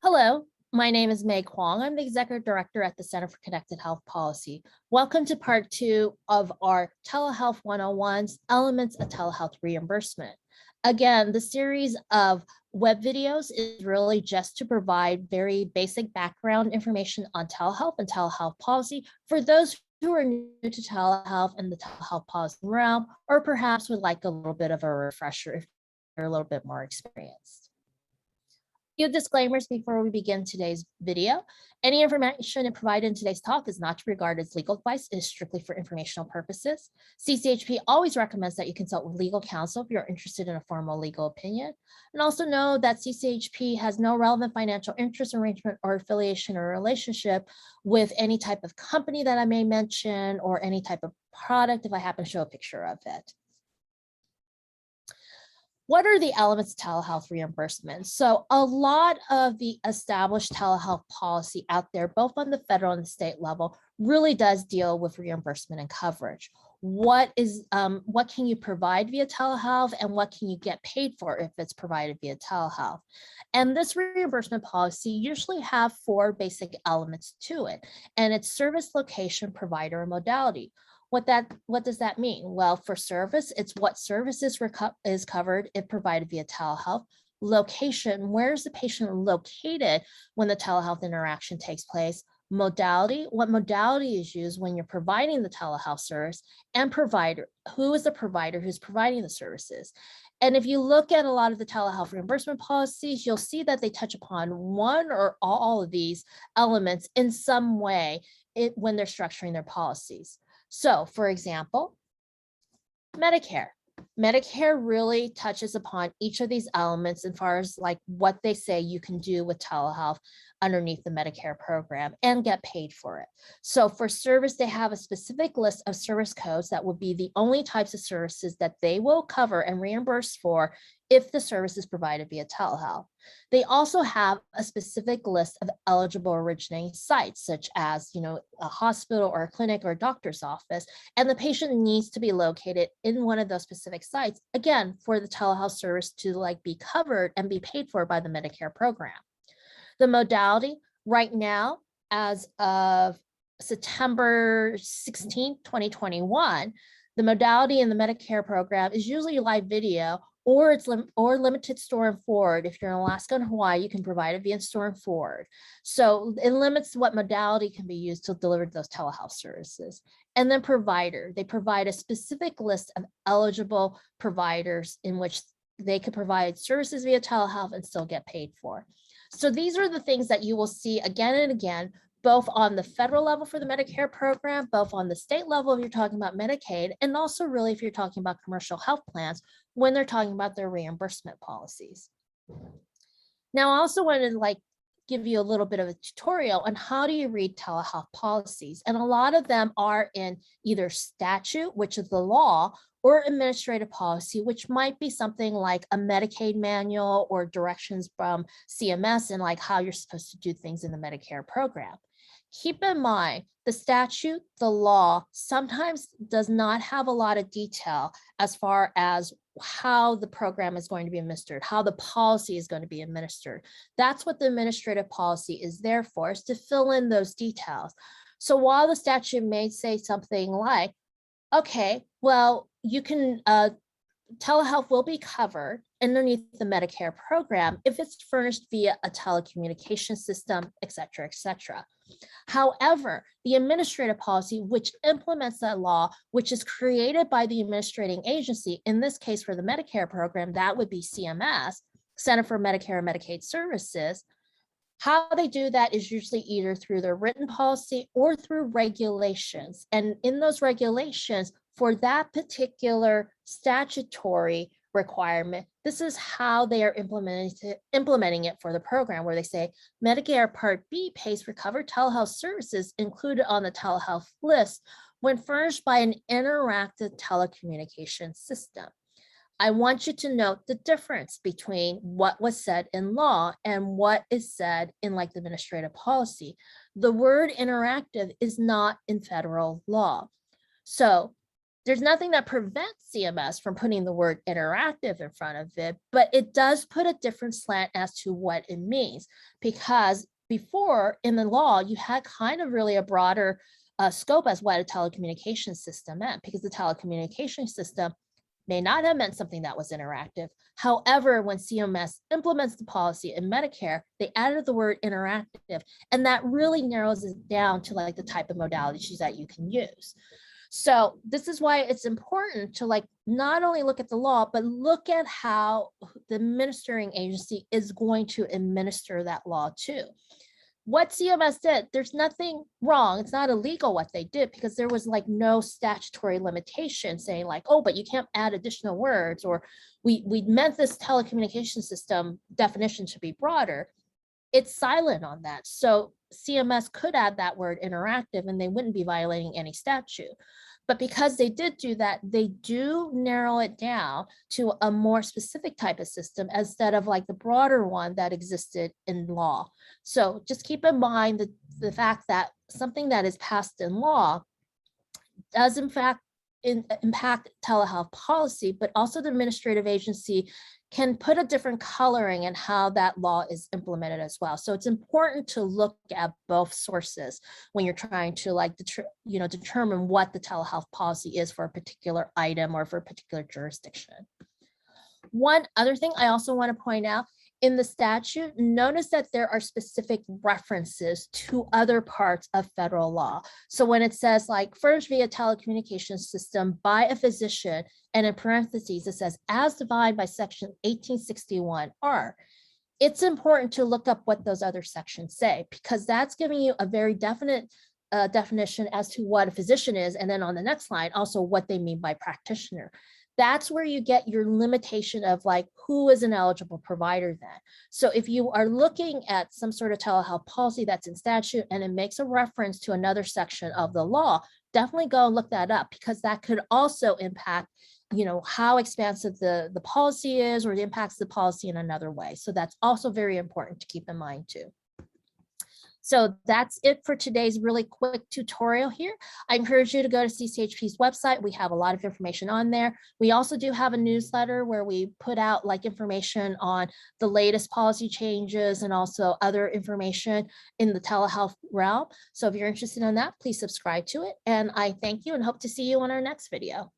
Hello, my name is Mei Kwong. I'm the Executive Director at the Center for Connected Health Policy. Welcome to part 2 of our Telehealth 101's Elements of Telehealth Reimbursement. Again, the series of web videos is really just to provide very basic background information on telehealth and telehealth policy for those who are new to telehealth and the telehealth policy realm, or perhaps would like a little bit of a refresher if you're a little bit more experienced. Few disclaimers before we begin today's video. Any information provided in today's talk is not to be regarded as legal advice. It is strictly for informational purposes. CCHP always recommends that you consult with legal counsel if you're interested in a formal legal opinion. And also know that CCHP has no relevant financial interest, arrangement, or affiliation or relationship with any type of company that I may mention or any type of product if I happen to show a picture of it. What are the elements of telehealth reimbursement? So a lot of the established telehealth policy out there, both on the federal and the state level, really does deal with reimbursement and coverage. What can you provide via telehealth and what can you get paid for if it's provided via telehealth? And this reimbursement policy usually have 4 basic elements to it, and it's service, location, provider, and modality. What does that mean? Well, for service, it's what services is covered if provided via telehealth. Location, where's the patient located when the telehealth interaction takes place? Modality, what modality is used when you're providing the telehealth service? And provider, who is the provider who's providing the services? And if you look at a lot of the telehealth reimbursement policies, you'll see that they touch upon one or all of these elements in some way when they're structuring their policies. So, for example, Medicare. Medicare really touches upon each of these elements as far as like what they say you can do with telehealth underneath the Medicare program and get paid for it. So for service, they have a specific list of service codes that would be the only types of services that they will cover and reimburse for if the service is provided via telehealth. They also have a specific list of eligible originating sites, such as, a hospital or a clinic or a doctor's office, and the patient needs to be located in one of those specific sites, again, for the telehealth service to be covered and be paid for by the Medicare program. The modality right now, as of September 16, 2021, the modality in the Medicare program is usually live video or it's limited store and forward. If you're in Alaska and Hawaii, you can provide it via store and forward. So it limits what modality can be used to deliver those telehealth services. And then provider, they provide a specific list of eligible providers in which they could provide services via telehealth and still get paid for. So these are the things that you will see again and again, both on the federal level for the Medicare program, both on the state level if you're talking about Medicaid, and also really if you're talking about commercial health plans when they're talking about their reimbursement policies. Now, I also wanted to give you a little bit of a tutorial on how do you read telehealth policies. And a lot of them are in either statute, which is the law, or administrative policy, which might be something like a Medicaid manual or directions from CMS and how you're supposed to do things in the Medicare program. Keep in mind, the statute, the law, sometimes does not have a lot of detail as far as how the program is going to be administered, how the policy is going to be administered. That's what the administrative policy is there for, is to fill in those details. So while the statute may say something like, okay, well, you can, telehealth will be covered underneath the Medicare program if it's furnished via a telecommunication system, et cetera, et cetera. However, the administrative policy, which implements that law, which is created by the administrating agency, in this case for the Medicare program, that would be CMS, Center for Medicare and Medicaid Services. How they do that is usually either through their written policy or through regulations. And in those regulations, for that particular statutory requirement, this is how they are implementing it for the program, where they say Medicare Part B pays for covered telehealth services included on the telehealth list when furnished by an interactive telecommunication system. I want you to note the difference between what was said in law and what is said in the administrative policy. The word interactive is not in federal law. So There's nothing that prevents CMS from putting the word interactive in front of it, but it does put a different slant as to what it means, because before in the law, you had kind of really a broader scope as what a telecommunications system meant, because the telecommunications system may not have meant something that was interactive. However, when CMS implements the policy in Medicare, they added the word interactive, and that really narrows it down to like the type of modalities that you can use. So this is why it's important to like not only look at the law, but look at how the administering agency is going to administer that law too. What CMS did, there's nothing wrong. It's not illegal what they did, because there was like no statutory limitation saying like, oh, but you can't add additional words, or we meant this telecommunication system definition to be broader. It's silent on that. So CMS could add that word interactive and they wouldn't be violating any statute. But because they did do that, they do narrow it down to a more specific type of system instead of like the broader one that existed in law. So just keep in mind the fact that something that is passed in law does in fact impact telehealth policy, but also the administrative agency can put a different coloring in how that law is implemented as well. So it's important to look at both sources when you're trying to like determine what the telehealth policy is for a particular item or for a particular jurisdiction. One other thing I also want to point out, in the statute, notice that there are specific references to other parts of federal law. So when it says like furnished via telecommunications system by a physician, and in parentheses, it says as defined by section 1861R, it's important to look up what those other sections say, because that's giving you a very definite definition as to what a physician is. And then on the next line, also what they mean by practitioner. That's where you get your limitation of like who is an eligible provider then. So if you are looking at some sort of telehealth policy that's in statute and it makes a reference to another section of the law, definitely go and look that up, because that could also impact how expansive the policy is, or it impacts the policy in another way. So that's also very important to keep in mind too. So that's it for today's really quick tutorial here. I encourage you to go to CCHP's website. We have a lot of information on there. We also do have a newsletter where we put out like information on the latest policy changes and also other information in the telehealth realm. So if you're interested in that, please subscribe to it. And I thank you and hope to see you on our next video.